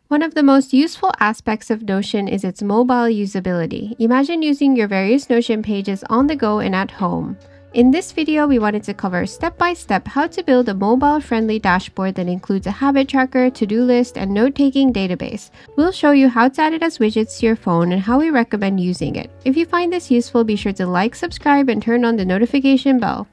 One of the most useful aspects of Notion is its mobile usability. Imagine using your various Notion pages on the go and at home. In this video, we wanted to cover step-by-step how to build a mobile-friendly dashboard that includes a habit tracker, to-do list, and note-taking database. We'll show you how to add it as widgets to your phone and how we recommend using it. If you find this useful, be sure to like, subscribe, and turn on the notification bell.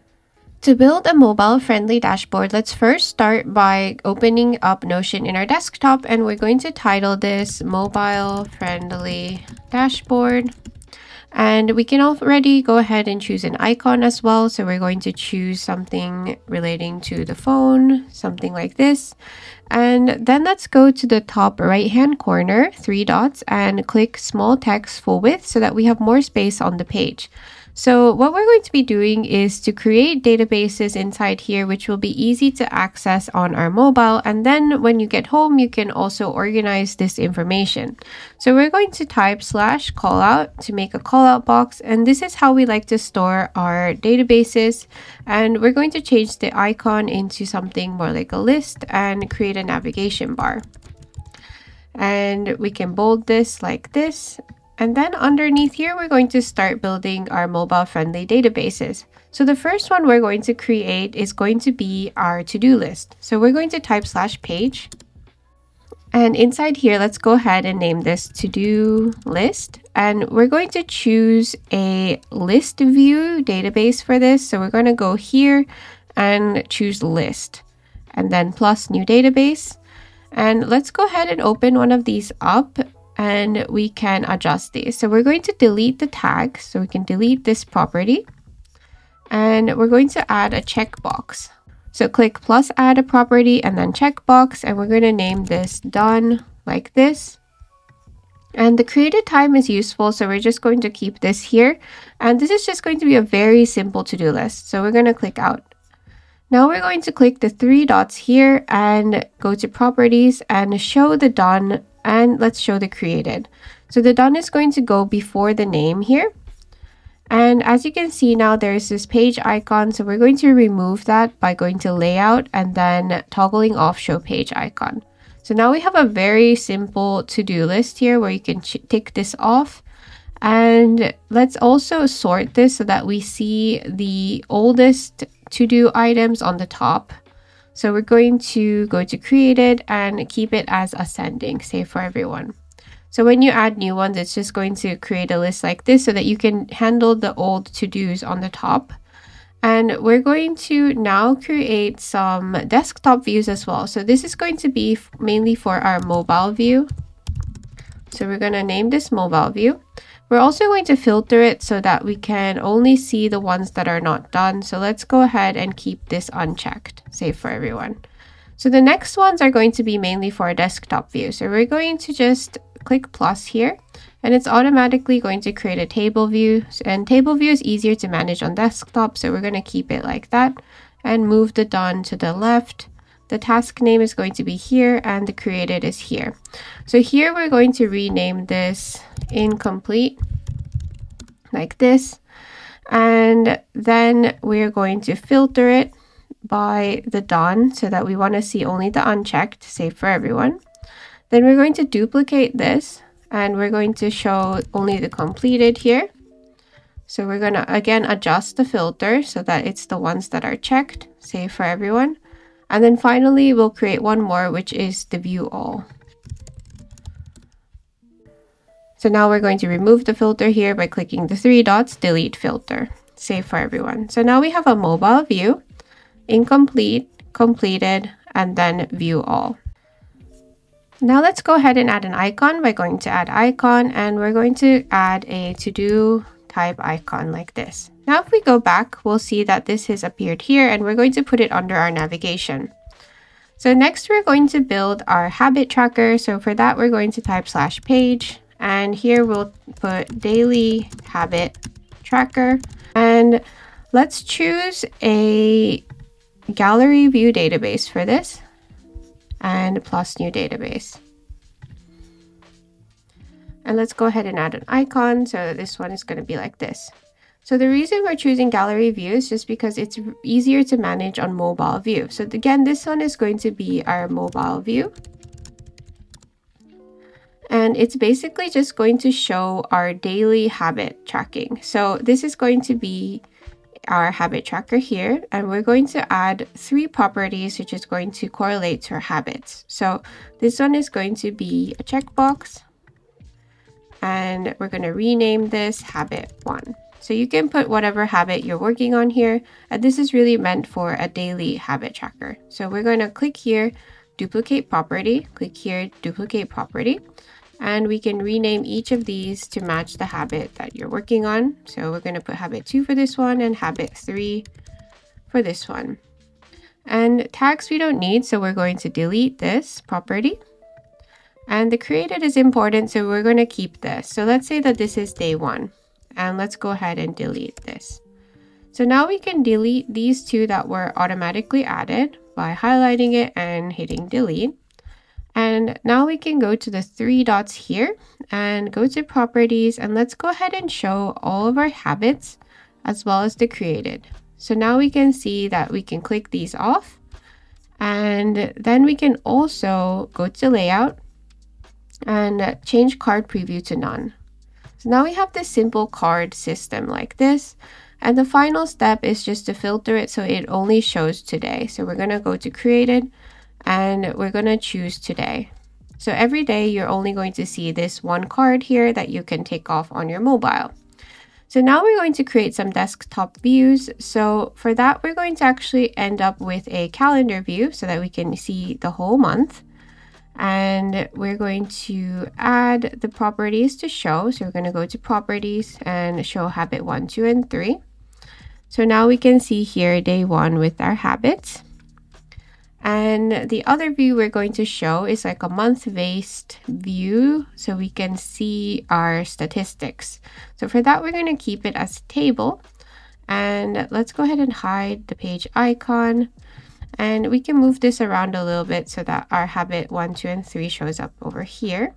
To build a mobile-friendly dashboard, let's first start by opening up Notion in our desktop, and we're going to title this Mobile-Friendly Dashboard. And we can already go ahead and choose an icon as well. So we're going to choose something relating to the phone, something like this. And then let's go to the top right-hand corner, 3 dots, and click small text full width so that we have more space on the page. So what we're going to be doing is to create databases inside here, which will be easy to access on our mobile. And then when you get home, you can also organize this information. So we're going to type /callout to make a callout box. And this is how we like to store our databases. And we're going to change the icon into something more like a list and create a navigation bar. And we can bold this like this. And then underneath here, we're going to start building our mobile-friendly databases. So the first one we're going to create is going to be our to-do list. So we're going to type /page. And inside here, let's go ahead and name this to-do list. And we're going to choose a list view database for this. So we're going to go here and choose list and then plus new database. And let's go ahead and open one of these up. And we can adjust these. So we're going to delete the tag. So we can delete this property. And we're going to add a checkbox. So click plus add a property and then checkbox. And we're going to name this done like this. And the created time is useful. So we're just going to keep this here. And this is just going to be a very simple to-do list. So we're going to click out. Now we're going to click the 3 dots here and go to properties and show the done. And let's show the created. So the done is going to go before the name here. And as you can see now, there's this page icon. So we're going to remove that by going to layout and then toggling off show page icon. So now we have a very simple to-do list here where you can tick this off. And let's also sort this so that we see the oldest to-do items on the top. So we're going to go to created and keep it as ascending, save for everyone. So when you add new ones, it's just going to create a list like this so that you can handle the old to-dos on the top. And we're going to now create some desktop views as well. So this is going to be mainly for our mobile view. So we're going to name this mobile view. We're also going to filter it so that we can only see the ones that are not done. So let's go ahead and keep this unchecked, save for everyone. So the next ones are going to be mainly for a desktop view. So we're going to just click plus here and it's automatically going to create a table view. And table view is easier to manage on desktop. So we're going to keep it like that and move the done to the left. The task name is going to be here and the created is here. So here we're going to rename this incomplete like this. And then we're going to filter it by the done so that we want to see only the unchecked, save for everyone. Then we're going to duplicate this and we're going to show only the completed here. So we're going to again adjust the filter so that it's the ones that are checked, save for everyone. And then finally, we'll create one more, which is the view all. So now we're going to remove the filter here by clicking the 3 dots, delete filter, save for everyone. So now we have a mobile view, incomplete, completed, and then view all. Now let's go ahead and add an icon by going to add icon, and we're going to add a to-do type icon like this. Now if we go back, we'll see that this has appeared here and we're going to put it under our navigation. So next we're going to build our habit tracker. So for that, we're going to type /page and here we'll put daily habit tracker. And let's choose a gallery view database for this and plus new database. And let's go ahead and add an icon. So this one is going to be like this. So the reason we're choosing gallery view is just because it's easier to manage on mobile view. So again, this one is going to be our mobile view. And it's basically just going to show our daily habit tracking. So this is going to be our habit tracker here, and we're going to add 3 properties which is going to correlate to our habits. So this one is going to be a checkbox, and we're going to rename this habit 1. So you can put whatever habit you're working on here, and this is really meant for a daily habit tracker. So we're going to click here, duplicate property, click here, duplicate property, and we can rename each of these to match the habit that you're working on. So we're going to put habit 2 for this one and habit 3 for this one. And tags we don't need, so we're going to delete this property. And the created is important, so we're going to keep this. So let's say that this is day 1, and let's go ahead and delete this. So now we can delete these 2 that were automatically added by highlighting it and hitting delete. And now we can go to the 3 dots here and go to properties, and let's go ahead and show all of our habits as well as the created. So now we can see that we can click these off, and then we can also go to layout and change card preview to none. So now we have this simple card system like this, and the final step is just to filter it so it only shows today. So we're going to go to created, and we're going to choose today. So every day you're only going to see this one card here that you can take off on your mobile. So now we're going to create some desktop views. So for that, we're going to actually end up with a calendar view so that we can see the whole month. And we're going to add the properties to show. So we're going to go to properties and show habit 1, 2, and 3. So now we can see here day 1 with our habits. And the other view we're going to show is like a month-based view, so we can see our statistics. So for that, we're going to keep it as a table. And let's go ahead and hide the page icon. And we can move this around a little bit so that our habit 1, 2, and 3 shows up over here.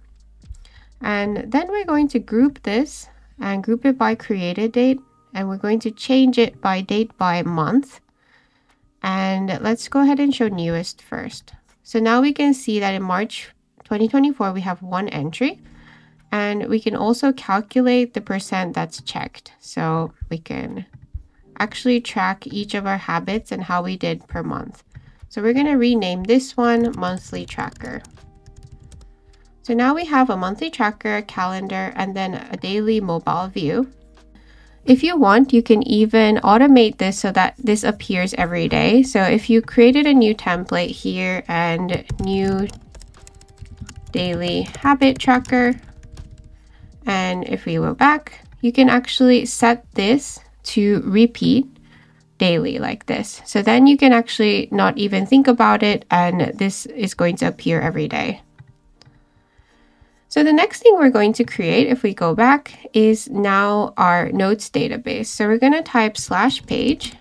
And then we're going to group this and group it by created date. And we're going to change it by date by month. And let's go ahead and show newest first. So now we can see that in March 2024, we have 1 entry. And we can also calculate the % that's checked. So we can actually track each of our habits and how we did per month. So we're going to rename this one monthly tracker. So now we have a monthly tracker, a calendar, and then a daily mobile view. If you want, you can even automate this so that this appears every day. So if you created a new template here and new daily habit tracker, and if we go back, you can actually set this to repeat daily like this. So then you can actually not even think about it, and this is going to appear every day. So the next thing we're going to create, if we go back, is now our notes database. So we're going to type /page.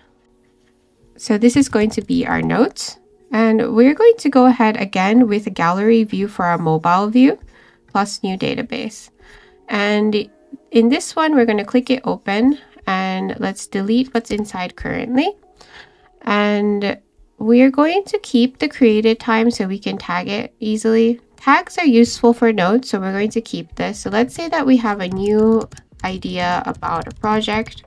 So this is going to be our notes. And we're going to go ahead again with a gallery view for our mobile view plus new database. And in this one, we're going to click it open, and let's delete what's inside currently. And we're going to keep the created time so we can tag it easily. Tags are useful for notes, so we're going to keep this. So let's say that we have a new idea about a project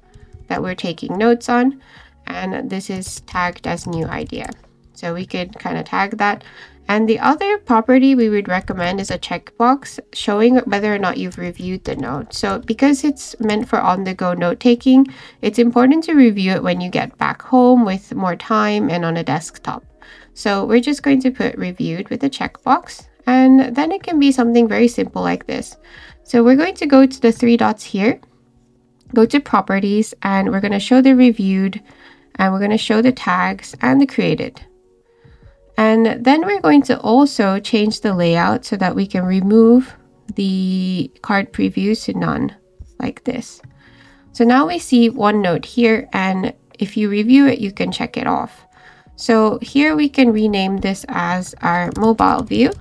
that we're taking notes on, and this is tagged as new idea. So we could kind of tag that. And the other property we would recommend is a checkbox showing whether or not you've reviewed the note. So because it's meant for on-the-go note-taking, it's important to review it when you get back home with more time and on a desktop. So we're just going to put reviewed with a checkbox. And then it can be something very simple like this. So we're going to go to the 3 dots here, go to properties, and we're going to show the reviewed, and we're going to show the tags and the created. And then we're going to also change the layout so that we can remove the card previews to none like this. So now we see one note here, and if you review it, you can check it off. So here we can rename this as our mobile view.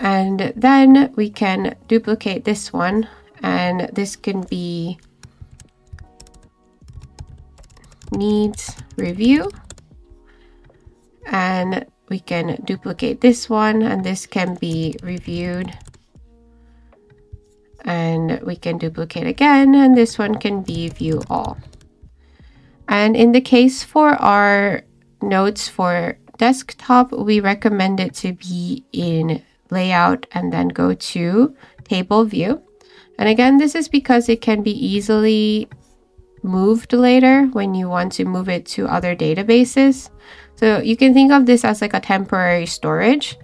And then we can duplicate this one, and this can be needs review. And we can duplicate this one, and this can be reviewed. And we can duplicate again, and this one can be view all. And in the case for our notes for desktop, we recommend it to be in layout and then go to table view. And again, this is because it can be easily moved later when you want to move it to other databases. So you can think of this as like a temporary storage.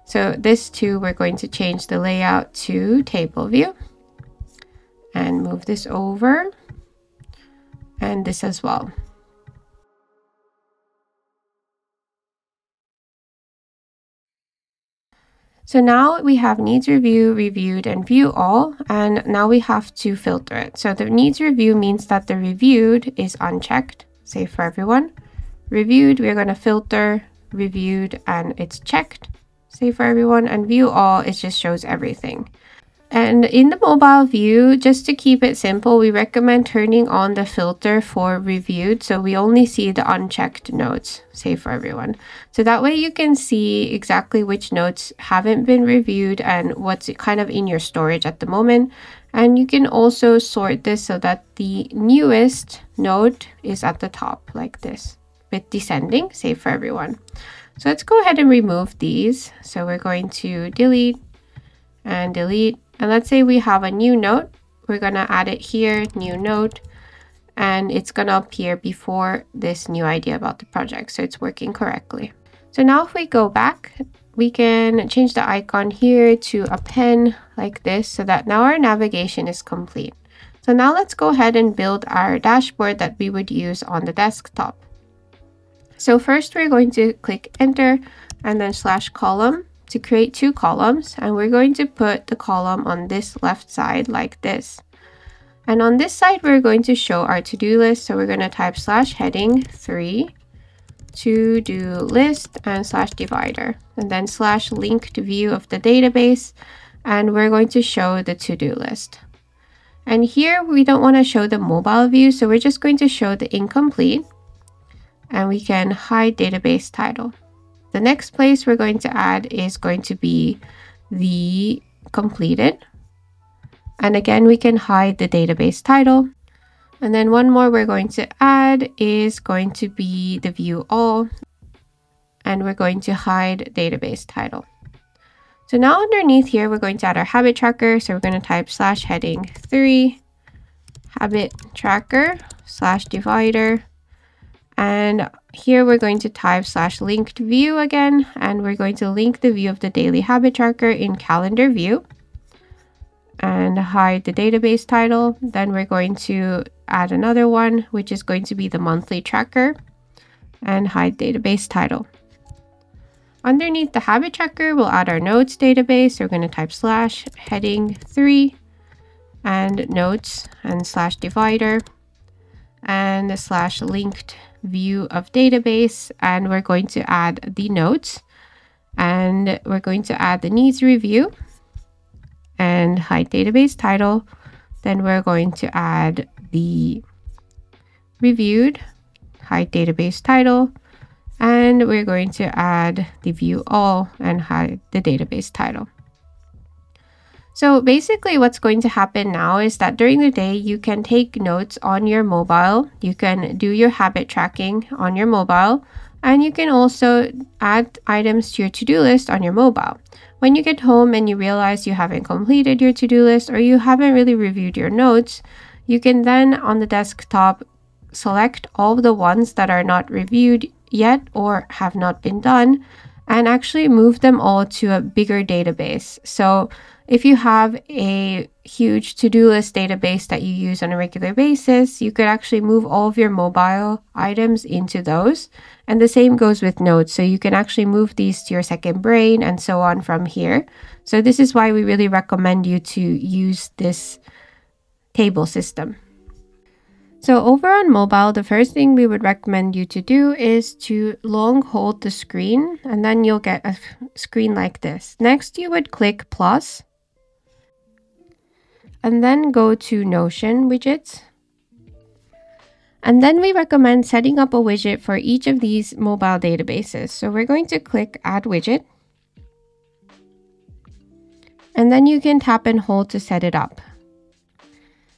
So this too, we're going to change the layout to table view and move this over, and this as well. So now we have needs review, reviewed, and view all, and now we have to filter it. So the needs review means that the reviewed is unchecked, save for everyone. Reviewed, we're going to filter, reviewed, and it's checked, save for everyone. And view all, it just shows everything. And in the mobile view, just to keep it simple, we recommend turning on the filter for reviewed, so we only see the unchecked notes, save for everyone. So that way you can see exactly which notes haven't been reviewed and what's kind of in your storage at the moment. And you can also sort this so that the newest note is at the top, like this, with descending, save for everyone. So let's go ahead and remove these. So we're going to delete and delete. And let's say we have a new note. We're going to add it here, new note, and it's going to appear before this new idea about the project. So it's working correctly. So now if we go back, we can change the icon here to a pen like this so that now our navigation is complete. So now let's go ahead and build our dashboard that we would use on the desktop. So first we're going to click enter and then /column to create two columns, and we're going to put the column on this left side like this. And on this side we're going to show our to-do list, so we're going to type /heading 3 to-do list and /divider, and then /linked view of the database, and we're going to show the to-do list. And here we don't want to show the mobile view, so we're just going to show the incomplete, and we can hide database title. The next place we're going to add is going to be the completed. And again, we can hide the database title. And then one more we're going to add is going to be the view all. And we're going to hide database title. So now underneath here, we're going to add our habit tracker. So we're going to type /heading 3 habit tracker /divider. And here we're going to type /linked view again, and we're going to link the view of the daily habit tracker in calendar view and hide the database title. Then we're going to add another one, which is going to be the monthly tracker, and hide database title. Underneath the habit tracker, we'll add our notes database. So we're going to type /heading 3 and notes and /divider and the /linked view of database, and we're going to add the notes, and we're going to add the needs review and hide database title. Then we're going to add the reviewed, hide database title, and we're going to add the view all and hide the database title. So basically what's going to happen now is that during the day, you can take notes on your mobile. You can do your habit tracking on your mobile, and you can also add items to your to-do list on your mobile. When you get home and you realize you haven't completed your to-do list or you haven't really reviewed your notes, you can then on the desktop select all of the ones that are not reviewed yet or have not been done and actually move them all to a bigger database. So if you have a huge to-do list database that you use on a regular basis, you could actually move all of your mobile items into those. And the same goes with notes. So you can actually move these to your second brain and so on from here. So this is why we really recommend you to use this table system. So over on mobile, the first thing we would recommend you to do is to long hold the screen, and then you'll get a screen like this. Next, you would click plus, and then go to Notion widgets. And then we recommend setting up a widget for each of these mobile databases. So we're going to click Add Widget. And then you can tap and hold to set it up.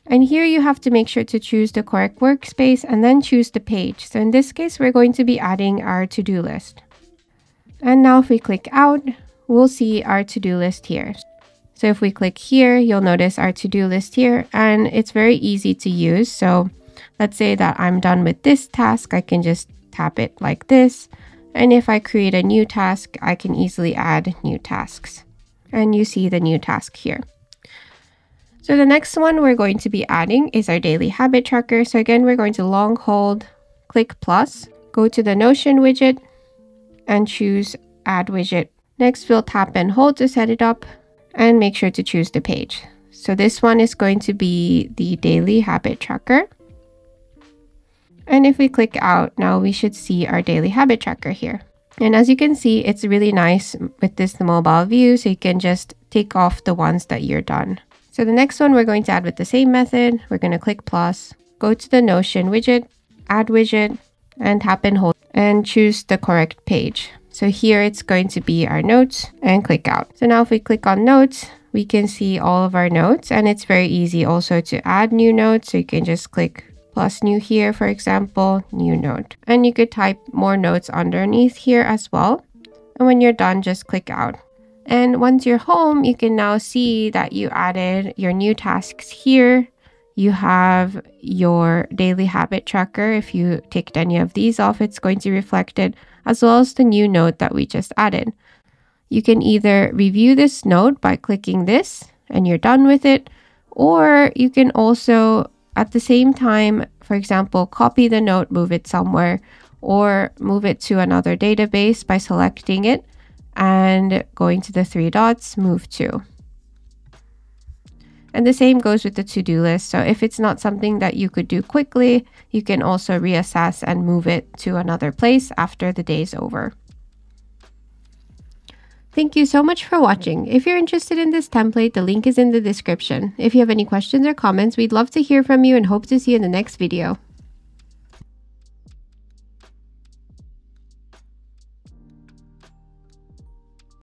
And here you have to make sure to choose the correct workspace and then choose the page. So in this case, we're going to be adding our to-do list. And now if we click out, we'll see our to-do list here. So if we click here, you'll notice our to-do list here, and it's very easy to use. So let's say that I'm done with this task, I can just tap it like this. And if I create a new task, I can easily add new tasks. And you see the new task here. So the next one we're going to be adding is our daily habit tracker. So again, we're going to long hold, click plus, go to the Notion widget, and choose Add Widget. Next, we'll tap and hold to set it up, and make sure to choose the page. So this one is going to be the daily habit tracker. And if we click out, now we should see our daily habit tracker here. And as you can see, it's really nice with this mobile view, so you can just take off the ones that you're done. So the next one we're going to add with the same method. We're going to click plus, go to the Notion widget, Add Widget, and tap and hold, and choose the correct page. So here it's going to be our notes, and click out. So now if we click on notes, we can see all of our notes, and it's very easy also to add new notes. So you can just click plus new here, for example, new note. And you could type more notes underneath here as well. And when you're done, just click out. And once you're home, you can now see that you added your new tasks here. You have your daily habit tracker. If you ticked any of these off, it's going to reflect it, as well as the new note that we just added. You can either review this note by clicking this and you're done with it, or you can also at the same time, for example, copy the note, move it somewhere, or move it to another database by selecting it and going to the three dots, move to. And the same goes with the to-do list. So if it's not something that you could do quickly, you can also reassess and move it to another place after the day's over. Thank you so much for watching. If you're interested in this template, the link is in the description. If you have any questions or comments, we'd love to hear from you and hope to see you in the next video.